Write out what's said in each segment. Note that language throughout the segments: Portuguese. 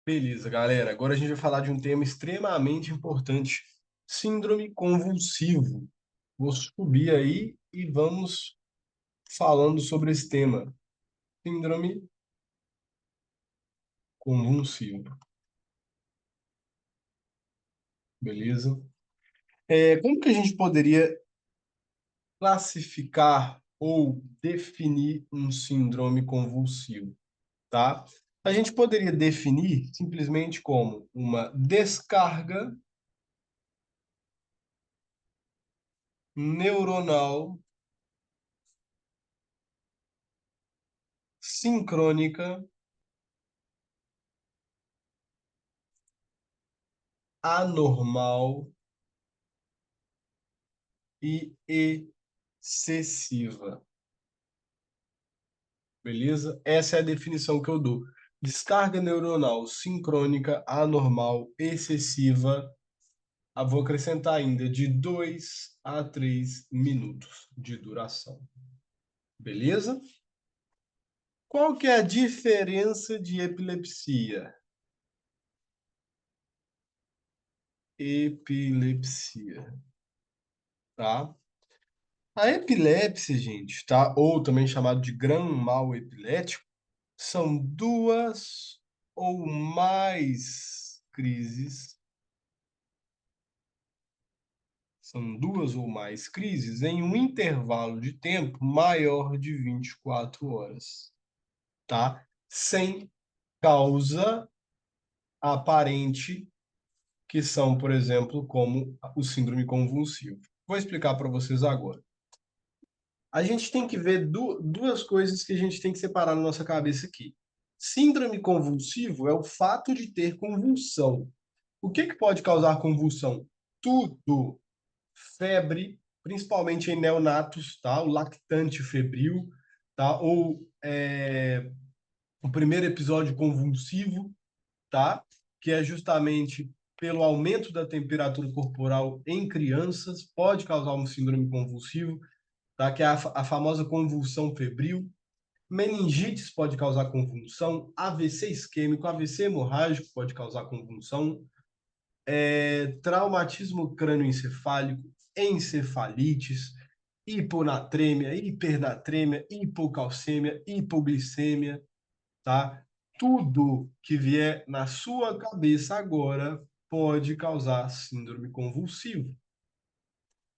Beleza, galera. Agora a gente vai falar de um tema extremamente importante: síndrome convulsivo. Vou subir aí e vamos falando sobre esse tema. Síndrome convulsivo. Beleza? Como que a gente poderia classificar ou definir um síndrome convulsivo, tá? A gente poderia definir simplesmente como uma descarga neuronal sincrônica anormal e excessiva. Beleza? Essa é a definição que eu dou. Descarga neuronal sincrônica anormal excessiva. Vou acrescentar ainda de 2 a 3 minutos de duração. Beleza? Qual que é a diferença de epilepsia? Epilepsia, tá? A epilepsia, gente, tá? Ou também chamado de grão mal epilético, são duas ou mais crises, são duas ou mais crises em um intervalo de tempo maior de 24 horas, tá? Sem causa aparente, que são, por exemplo, como o síndrome convulsivo. Vou explicar para vocês agora. A gente tem que ver duas coisas que a gente tem que separar na nossa cabeça aqui. Síndrome convulsivo é o fato de ter convulsão. O que que pode causar convulsão? Tudo. Febre, principalmente em neonatos, tá? O lactante febril, tá? Ou o primeiro episódio convulsivo, tá? Que é justamente pelo aumento da temperatura corporal em crianças, pode causar um síndrome convulsivo, tá? Que é a famosa convulsão febril. Meningites pode causar convulsão, AVC isquêmico, AVC hemorrágico pode causar convulsão, traumatismo crânioencefálico, encefalites, hiponatremia, hipernatremia, hipocalcemia, hipoglicemia, tá? Tudo que vier na sua cabeça agora pode causar síndrome convulsiva.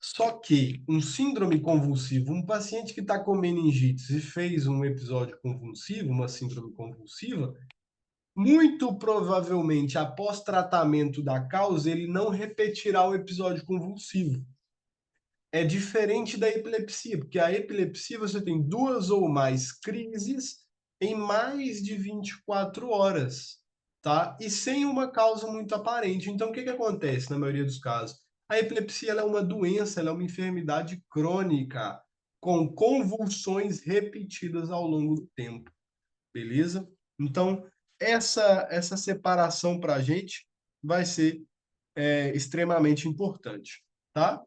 Só que um síndrome convulsivo, um paciente que está com meningites e fez um episódio convulsivo, uma síndrome convulsiva, muito provavelmente, após tratamento da causa, ele não repetirá o episódio convulsivo. É diferente da epilepsia, porque a epilepsia você tem duas ou mais crises em mais de 24 horas, tá? E sem uma causa muito aparente. Então, o que que acontece na maioria dos casos? A epilepsia ela é uma doença, ela é uma enfermidade crônica, com convulsões repetidas ao longo do tempo, beleza? Então, essa separação para a gente vai ser extremamente importante, tá?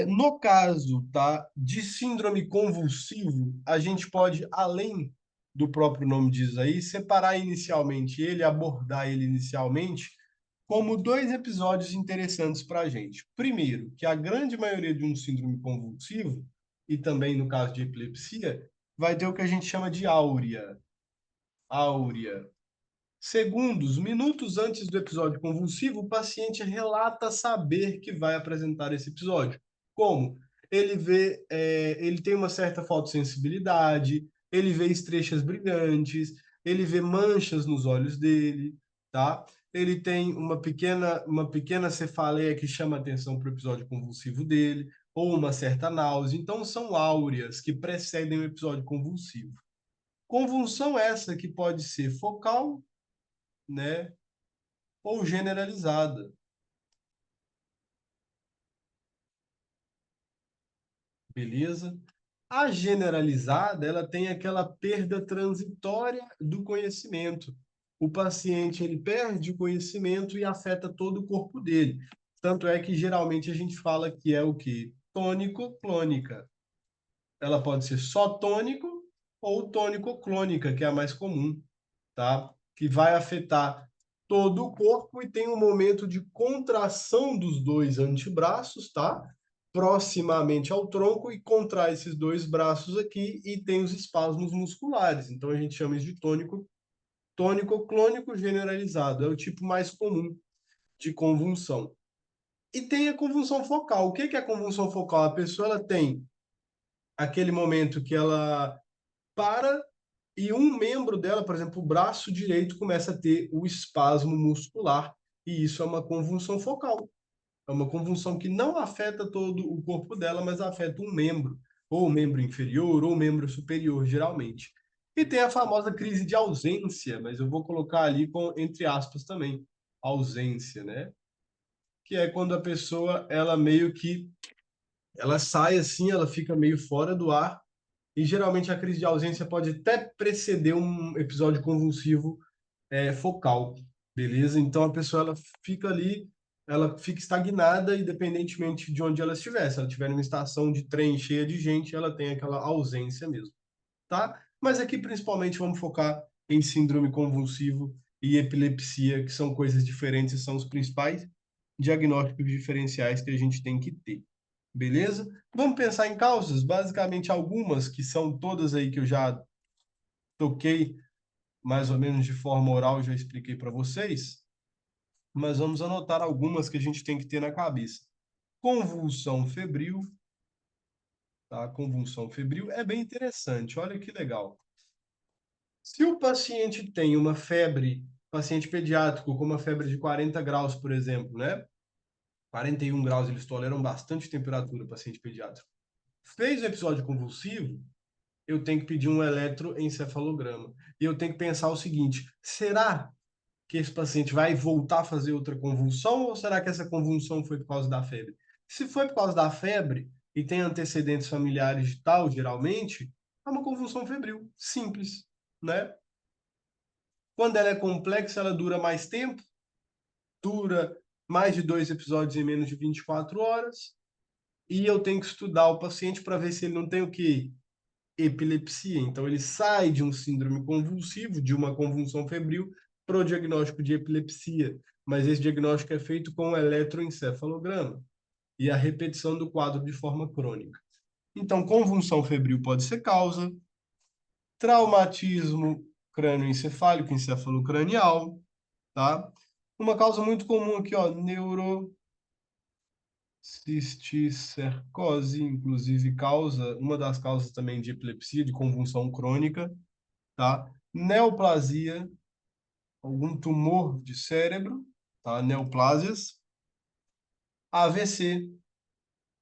No caso, tá, de síndrome convulsivo, a gente pode, além do próprio nome diz aí, separar inicialmente ele, abordar ele inicialmente, como dois episódios interessantes para a gente. Primeiro, que a grande maioria de um síndrome convulsivo, e também no caso de epilepsia, vai ter o que a gente chama de áurea. Áurea. Segundos, minutos antes do episódio convulsivo, o paciente relata saber que vai apresentar esse episódio. Como? Ele tem uma certa fotossensibilidade, ele vê estrechas brilhantes, ele vê manchas nos olhos dele, tá? Ele tem uma pequena cefaleia que chama atenção para o episódio convulsivo dele, ou uma certa náusea. Então, são áureas que precedem o episódio convulsivo. Convulsão essa que pode ser focal, né, ou generalizada, beleza? A generalizada, ela tem aquela perda transitória do conhecimento. O paciente, ele perde o conhecimento e afeta todo o corpo dele. Tanto é que geralmente a gente fala que é o quê? Tônico-clônica. Ela pode ser só tônico ou tônico-clônica, que é a mais comum, tá? que vai afetar todo o corpo e tem um momento de contração dos dois antebraços, tá? Proximamente ao tronco e contrai esses dois braços aqui e tem os espasmos musculares. Então a gente chama isso de tônico-clônico generalizado. É o tipo mais comum de convulsão. E tem a convulsão focal. O que é a convulsão focal? A pessoa ela tem aquele momento que ela para e um membro dela, por exemplo, o braço direito, começa a ter o espasmo muscular. E isso é uma convulsão focal. É uma convulsão que não afeta todo o corpo dela, mas afeta um membro, ou o membro inferior, ou o membro superior, geralmente. E tem a famosa crise de ausência, mas eu vou colocar ali com, entre aspas também, ausência, né? Que é quando a pessoa, ela meio que, ela sai assim, ela fica meio fora do ar, e geralmente a crise de ausência pode até preceder um episódio convulsivo focal, beleza? Então a pessoa ela fica ali, ela fica estagnada, independentemente de onde ela estiver. Se ela estiver numa estação de trem cheia de gente, ela tem aquela ausência mesmo, tá? Mas aqui principalmente vamos focar em síndrome convulsivo e epilepsia, que são coisas diferentes, e são os principais diagnósticos diferenciais que a gente tem que ter. Beleza? Vamos pensar em causas, basicamente algumas que são todas aí que eu já toquei mais ou menos de forma oral, já expliquei para vocês, mas vamos anotar algumas que a gente tem que ter na cabeça. Convulsão febril, tá? Convulsão febril é bem interessante, olha que legal. Se o paciente tem uma febre, paciente pediátrico com uma febre de 40 graus, por exemplo, né? 41 graus, eles toleram bastante temperatura, paciente pediátrico. Fez o episódio convulsivo, eu tenho que pedir um eletroencefalograma. E eu tenho que pensar o seguinte: será que esse paciente vai voltar a fazer outra convulsão ou será que essa convulsão foi por causa da febre? Se foi por causa da febre e tem antecedentes familiares de tal, geralmente, é uma convulsão febril, simples, né? Quando ela é complexa, ela dura mais tempo, dura mais de 2 episódios em menos de 24 horas, e eu tenho que estudar o paciente para ver se ele não tem o quê? Epilepsia. Então, ele sai de um síndrome convulsivo, de uma convulsão febril, para o diagnóstico de epilepsia. Mas esse diagnóstico é feito com eletroencefalograma e a repetição do quadro de forma crônica. Então, convulsão febril pode ser causa, traumatismo crânioencefálico, encefalocranial, tá? Uma causa muito comum aqui, ó, neurocisticercose, inclusive causa, uma das causas também de epilepsia, de convulsão crônica, tá? Neoplasia, algum tumor de cérebro, tá? Neoplásias. AVC,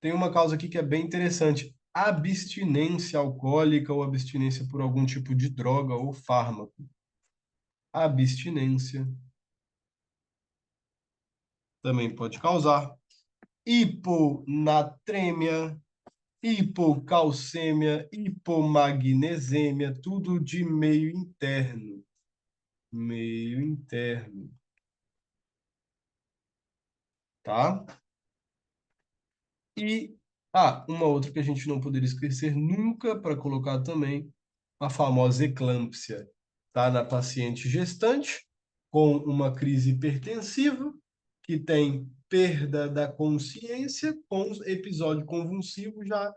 tem uma causa aqui que é bem interessante, abstinência alcoólica ou abstinência por algum tipo de droga ou fármaco. Abstinência também pode causar hiponatremia, hipocalcemia, hipomagnesemia, tudo de meio interno. Meio interno, tá? E, uma outra que a gente não poderia esquecer nunca para colocar também, a famosa eclâmpsia, tá? Na paciente gestante com uma crise hipertensiva, que tem perda da consciência com episódio convulsivo, já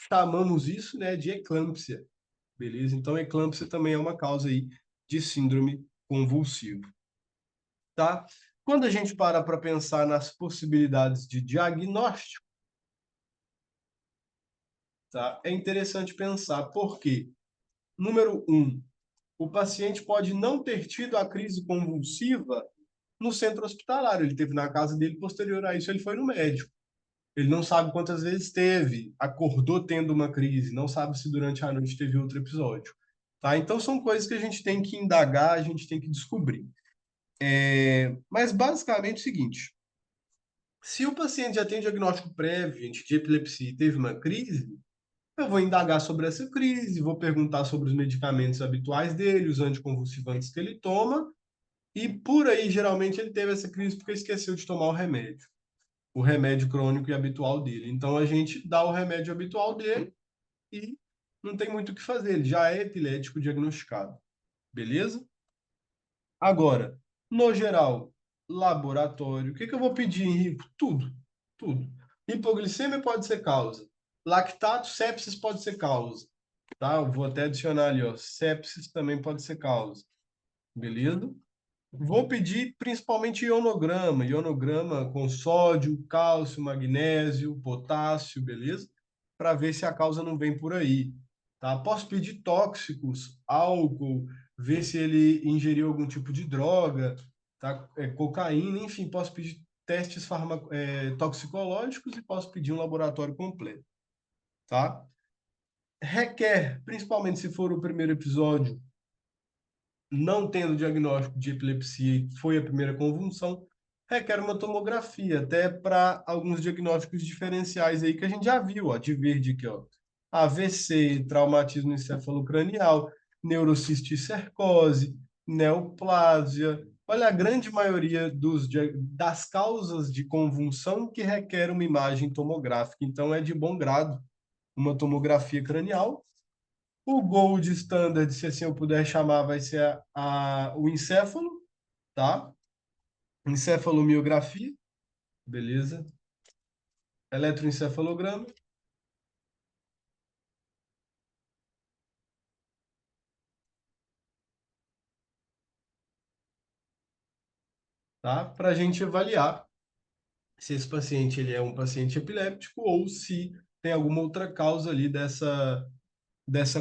chamamos isso, né, de eclâmpsia, beleza? Então, eclâmpsia também é uma causa aí de síndrome convulsiva, tá? Quando a gente para pensar nas possibilidades de diagnóstico, tá? É interessante pensar por quê? Número um, o paciente pode não ter tido a crise convulsiva no centro hospitalar, ele teve na casa dele, posterior a isso ele foi no médico. Ele não sabe quantas vezes teve, acordou tendo uma crise, não sabe se durante a noite teve outro episódio. Tá? Então são coisas que a gente tem que indagar, a gente tem que descobrir. Mas basicamente é o seguinte: se o paciente já tem diagnóstico prévio gente, de epilepsia e teve uma crise, eu vou indagar sobre essa crise, vou perguntar sobre os medicamentos habituais dele, os anticonvulsivantes que ele toma, e por aí, geralmente, ele teve essa crise porque esqueceu de tomar o remédio crônico e habitual dele. Então, a gente dá o remédio habitual dele e não tem muito o que fazer, ele já é epilético diagnosticado. Beleza? Agora, no geral, laboratório, o que que eu vou pedir, Henrico? Tudo, tudo. Hipoglicemia pode ser causa. Lactato, sepsis pode ser causa. Tá? Eu vou até adicionar ali, ó. Sepsis também pode ser causa. Beleza? Vou pedir principalmente ionograma, ionograma com sódio, cálcio, magnésio, potássio, beleza? Para ver se a causa não vem por aí, tá? Posso pedir tóxicos, álcool, ver se ele ingeriu algum tipo de droga, tá? Cocaína, enfim, posso pedir testes toxicológicos e posso pedir um laboratório completo, tá? Requer, principalmente se for o primeiro episódio, não tendo diagnóstico de epilepsia e foi a primeira convulsão, requer uma tomografia, até para alguns diagnósticos diferenciais aí que a gente já viu, ó, de verde aqui, ó. AVC, traumatismo encefalocranial, neurocisticercose, neoplásia. Olha, a grande maioria das causas de convulsão que requer uma imagem tomográfica. Então, é de bom grado uma tomografia cranial. O gold standard, se assim eu puder chamar, vai ser o encéfalo, tá? Encefalomiografia, beleza? Eletroencefalograma, tá? Para a gente avaliar se esse paciente ele é um paciente epiléptico ou se tem alguma outra causa ali dessa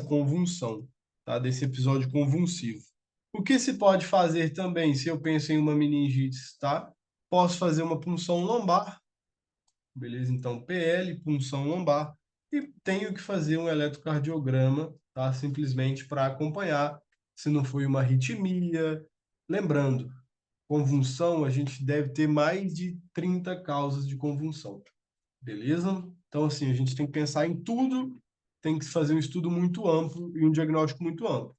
convulsão, tá? Desse episódio convulsivo. O que se pode fazer também, se eu penso em uma meningite, tá? Posso fazer uma punção lombar. Beleza? Então, PL, punção lombar, e tenho que fazer um eletrocardiograma, tá? Simplesmente para acompanhar se não foi uma arritmia. Lembrando, convulsão, a gente deve ter mais de 30 causas de convulsão, beleza? Então, assim, a gente tem que pensar em tudo, tem que fazer um estudo muito amplo e um diagnóstico muito amplo.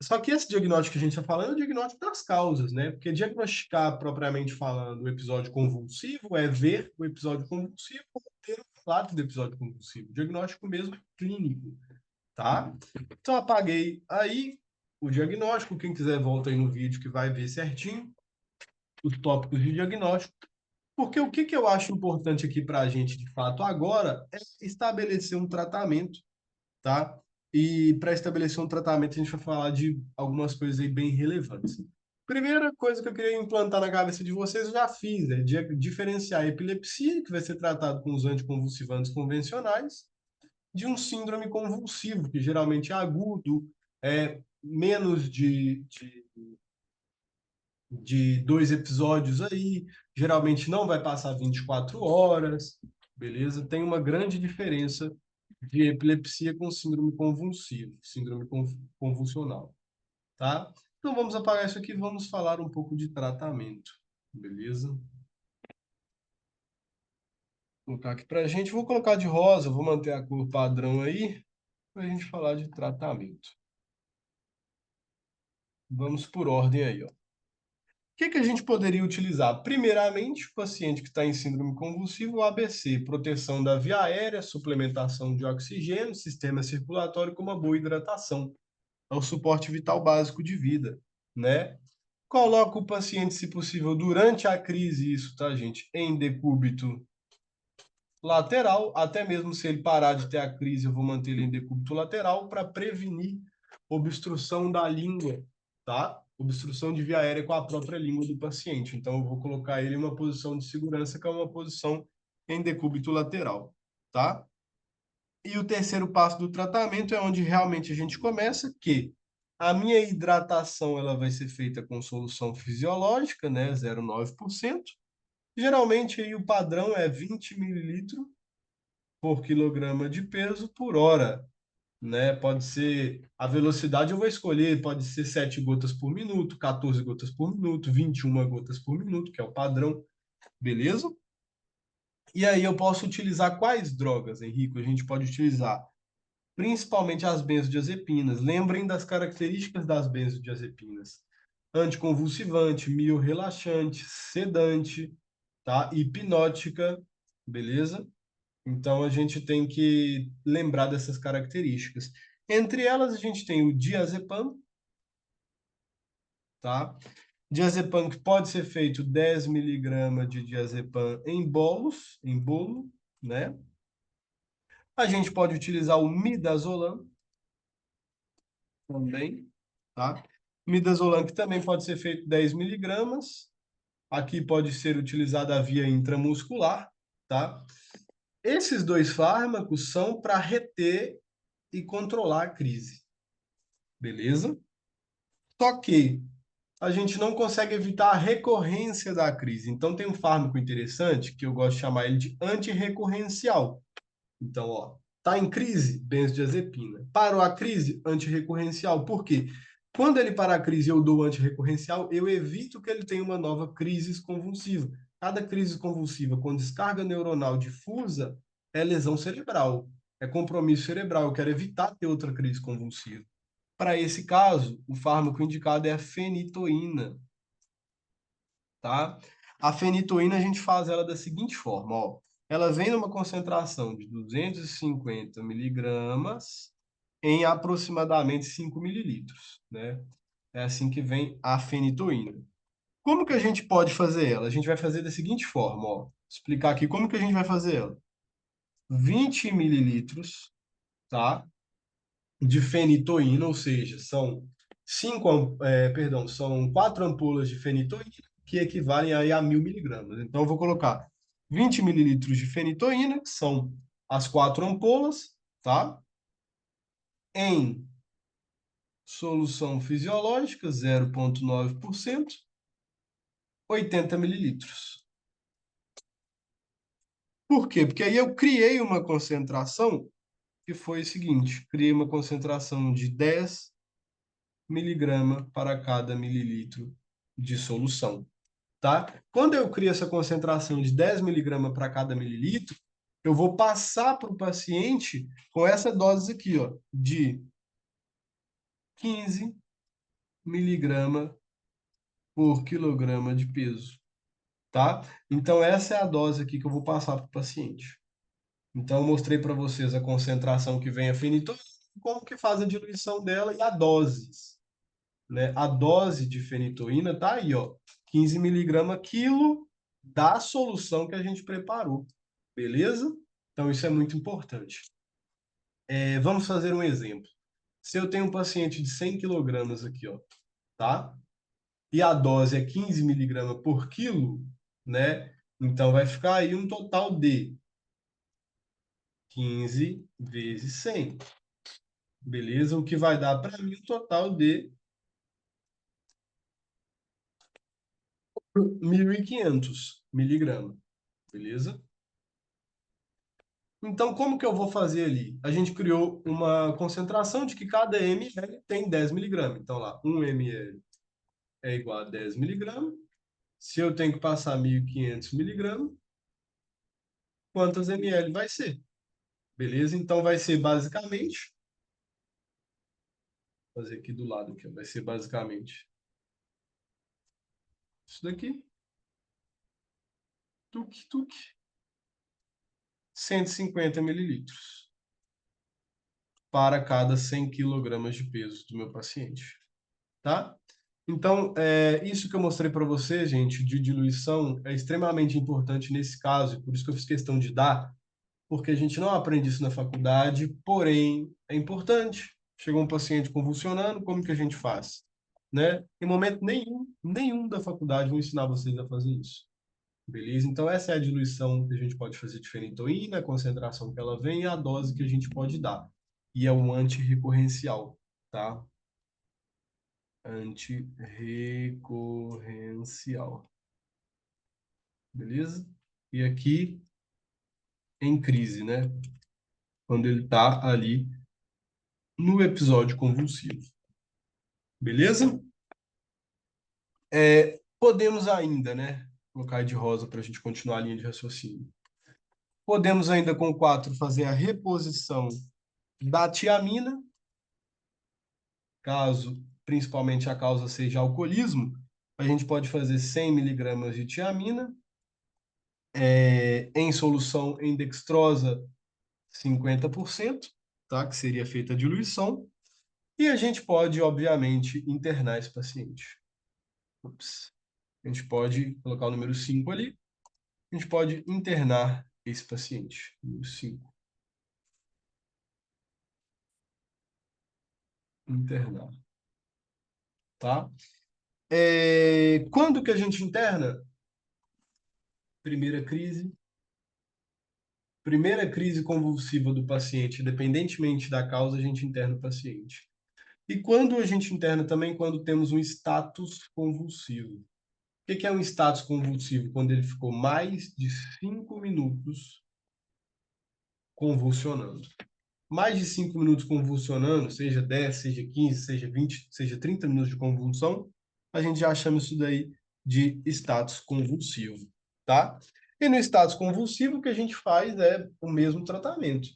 Só que esse diagnóstico que a gente está falando é o diagnóstico das causas, né? Porque diagnosticar, propriamente falando, o episódio convulsivo é ver o episódio convulsivo ou ter um relato do episódio convulsivo. Diagnóstico mesmo clínico, tá? Então, apaguei aí o diagnóstico. Quem quiser, volta aí no vídeo que vai ver certinho os tópicos de diagnóstico. Porque o que que eu acho importante aqui para a gente, de fato, agora, é estabelecer um tratamento, tá? E para estabelecer um tratamento, a gente vai falar de algumas coisas aí bem relevantes. Primeira coisa que eu queria implantar na cabeça de vocês, eu já fiz, é diferenciar a epilepsia, que vai ser tratado com os anticonvulsivantes convencionais, de um síndrome convulsivo, que geralmente é agudo, é menos de 2 episódios aí, geralmente não vai passar 24 horas, beleza? Tem uma grande diferença de epilepsia com síndrome convulsivo, síndrome convulsional, tá? Então vamos apagar isso aqui e vamos falar um pouco de tratamento, beleza? Vou colocar aqui pra gente, vou colocar de rosa, vou manter a cor padrão aí, para a gente falar de tratamento. Vamos por ordem aí, ó. Que a gente poderia utilizar? Primeiramente, o paciente que está em síndrome convulsiva, o ABC, proteção da via aérea, suplementação de oxigênio, sistema circulatório com uma boa hidratação. É o suporte vital básico de vida, né? Coloca o paciente, se possível, durante a crise, isso, tá, gente? Em decúbito lateral, até mesmo se ele parar de ter a crise, eu vou manter ele em decúbito lateral para prevenir obstrução da língua, tá? Obstrução de via aérea com a própria língua do paciente. Então, eu vou colocar ele em uma posição de segurança, que é uma posição em decúbito lateral, tá? E o terceiro passo do tratamento é onde realmente a gente começa, que a minha hidratação ela vai ser feita com solução fisiológica, né, 0,9%. Geralmente aí o padrão é 20 mililitros por quilograma de peso por hora, né? Pode ser a velocidade eu vou escolher, pode ser 7 gotas por minuto, 14 gotas por minuto, 21 gotas por minuto, que é o padrão, beleza? E aí eu posso utilizar quais drogas, Henrico? A gente pode utilizar principalmente as benzodiazepinas. Lembrem das características das benzodiazepinas: anticonvulsivante, miorrelaxante, sedante, tá? Hipnótica, beleza? Então a gente tem que lembrar dessas características. Entre elas a gente tem o diazepam, tá? Diazepam que pode ser feito 10 miligramas de diazepam em bolos, em bolo, né? A gente pode utilizar o midazolam também, tá? Midazolam que também pode ser feito 10 miligramas. Aqui pode ser utilizada a via intramuscular, tá? Esses dois fármacos são para reter e controlar a crise, beleza? Só que a gente não consegue evitar a recorrência da crise. Então tem um fármaco interessante que eu gosto de chamar ele de antirrecorrencial. Então, ó, tá em crise, benzodiazepina. Parou a crise, antirrecorrencial. Por quê? Quando ele parar a crise e eu dou antirrecorrencial, eu evito que ele tenha uma nova crise convulsiva. Cada crise convulsiva com descarga neuronal difusa é lesão cerebral, é compromisso cerebral. Eu quero evitar ter outra crise convulsiva. Para esse caso, o fármaco indicado é a fenitoína, tá? A fenitoína a gente faz ela da seguinte forma, ó. Ela vem numa concentração de 250 miligramas em aproximadamente 5 mililitros, né? É assim que vem a fenitoína. Como que a gente pode fazer ela? A gente vai fazer da seguinte forma, ó. Explicar aqui como que a gente vai fazer ela. 20 mililitros, tá? De fenitoína, ou seja, são são 4 ampolas de fenitoína que equivalem aí a 1.000 miligramas. Então, eu vou colocar 20 mililitros de fenitoína, que são as 4 ampolas, tá? Em solução fisiológica, 0,9%, 80 mililitros. Por quê? Porque aí eu criei uma concentração que foi o seguinte, criei uma concentração de 10 miligrama para cada mililitro de solução, tá? Quando eu crio essa concentração de 10 miligramas para cada mililitro, eu vou passar para o paciente com essa dose aqui, ó, de 15 miligramas por quilograma de peso, tá? Então, essa é a dose aqui que eu vou passar para o paciente. Então, eu mostrei para vocês a concentração que vem a fenitoína, como que faz a diluição dela e a doses, né? A dose de fenitoína tá aí, ó, 15 miligramas quilo da solução que a gente preparou, beleza? Então, isso é muito importante. Vamos fazer um exemplo. Se eu tenho um paciente de 100 quilogramas aqui, ó, tá? E a dose é 15 miligramas por quilo, né? Então, vai ficar aí um total de 15 vezes 100, beleza? O que vai dar para mim um total de 1.500 miligramas, beleza? Então, como que eu vou fazer ali? A gente criou uma concentração de que cada ml tem 10 miligramas. Então, lá, 1 ml é igual a 10 miligramas. Se eu tenho que passar 1.500 miligramas, quantas ml vai ser? Beleza? Então, vai ser basicamente, vou fazer aqui do lado, aqui, ó, vai ser basicamente isso daqui, tuque, tuque, 150 mililitros para cada 100 quilogramas de peso do meu paciente, tá? Então, isso que eu mostrei para você, gente, de diluição, é extremamente importante nesse caso, e por isso que eu fiz questão de dar, porque a gente não aprende isso na faculdade, porém, é importante. Chegou um paciente convulsionando, como que a gente faz? Né? Em momento nenhum da faculdade vão ensinar vocês a fazer isso. Beleza? Então, essa é a diluição que a gente pode fazer de fenitoína, a concentração que ela vem e a dose que a gente pode dar. E é um antirrecorrencial, tá? Antirrecorrencial. Beleza? E aqui em crise, né? Quando ele está ali no episódio convulsivo. Beleza? Podemos ainda, né? Colocar de rosa para a gente continuar a linha de raciocínio. Podemos ainda com 4 fazer a reposição da tiamina, caso principalmente a causa seja alcoolismo. A gente pode fazer 100 miligramas de tiamina em solução em dextrosa 50%, tá? Que seria feita a diluição. E a gente pode, obviamente, internar esse paciente. Ups. A gente pode colocar o número 5 ali. A gente pode internar esse paciente. Número 5. Internar. Tá? Quando que a gente interna? Primeira crise. Primeira crise convulsiva do paciente, independentemente da causa, a gente interna o paciente. E quando a gente interna também, quando temos um status convulsivo. O que é um status convulsivo? Quando ele ficou mais de 5 minutos convulsionando. Mais de 5 minutos convulsionando, seja 10, seja 15, seja 20, seja 30 minutos de convulsão, a gente já chama isso daí de status convulsivo, tá? E no status convulsivo, o que a gente faz é o mesmo tratamento,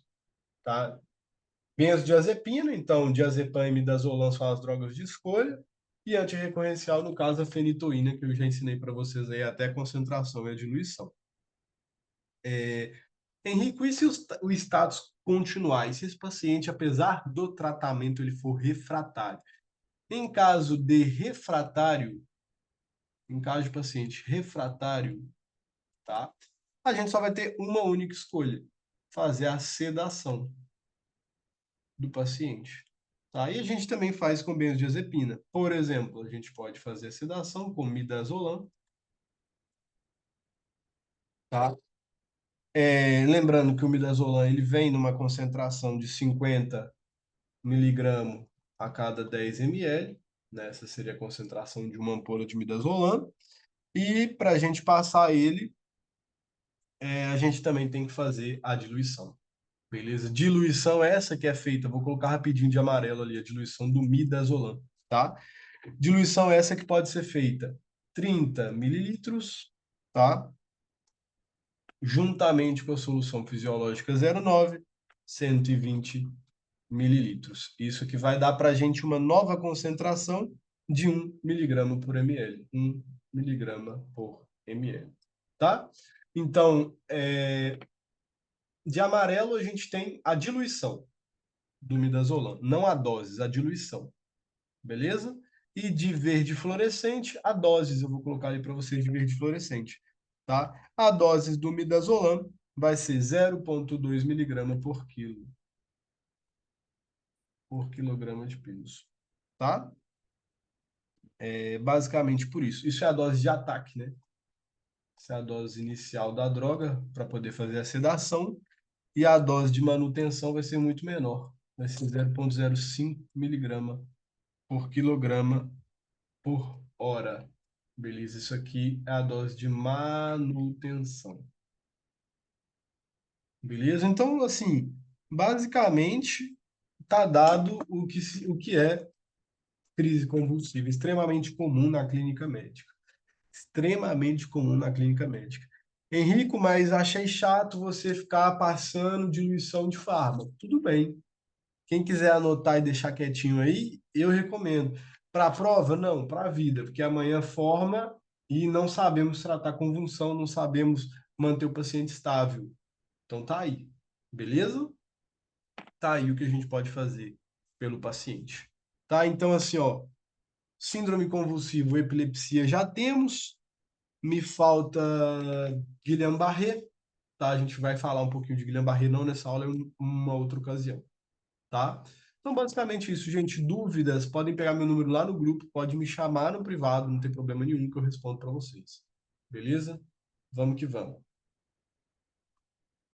tá? Benzodiazepina, então, diazepam e midazolam são as drogas de escolha, e antirrecorrencial, no caso, a fenitoína, que eu já ensinei para vocês aí, até concentração e a diluição. Henrique, e se o status continuar? E se esse paciente, apesar do tratamento, ele for refratário? Em caso de refratário, em caso de paciente refratário, tá? A gente só vai ter uma única escolha: fazer a sedação do paciente. Tá? E a gente também faz com benzodiazepina. Por exemplo, a gente pode fazer a sedação com midazolam, tá? Lembrando que o midazolam ele vem numa concentração de 50 miligramas a cada 10 ml, né? Essa seria a concentração de uma ampola de midazolam. E para a gente passar ele, a gente também tem que fazer a diluição. Beleza? Diluição essa que é feita, vou colocar rapidinho de amarelo ali, a diluição do midazolam, tá? Diluição essa que pode ser feita 30 mililitros, tá? Juntamente com a solução fisiológica 0,9, 120 mililitros. Isso que vai dar para a gente uma nova concentração de 1 miligrama por ml. 1 miligrama por ml, tá? Então, de amarelo a gente tem a diluição do midazolam, não a doses, a diluição. Beleza? E de verde fluorescente, a doses, eu vou colocar ali para vocês de verde fluorescente, tá? A dose do midazolam vai ser 0,2 miligrama por quilograma de peso, tá? Basicamente por isso. Isso é a dose de ataque, né? Essa é a dose inicial da droga para poder fazer a sedação e a dose de manutenção vai ser muito menor, vai ser 0,05 miligrama por quilograma por hora. Beleza? Isso aqui é a dose de manutenção. Beleza? Então, assim, basicamente, está dado o que é crise convulsiva, extremamente comum na clínica médica. Extremamente comum na clínica médica. Henrico, mas achei chato você ficar passando diluição de fármaco. Tudo bem. Quem quiser anotar e deixar quietinho aí, eu recomendo. Para a prova, não, para a vida, porque amanhã forma e não sabemos tratar convulsão, não sabemos manter o paciente estável. Então tá aí, beleza? Tá aí o que a gente pode fazer pelo paciente. Tá? Então assim, ó, síndrome convulsiva, epilepsia já temos. Me falta Guillain-Barré, tá? A gente vai falar um pouquinho de Guillain-Barré não nessa aula, em uma outra ocasião. Tá? Então, basicamente isso, gente. Dúvidas, podem pegar meu número lá no grupo, pode me chamar no privado, não tem problema nenhum que eu respondo para vocês. Beleza? Vamos que vamos.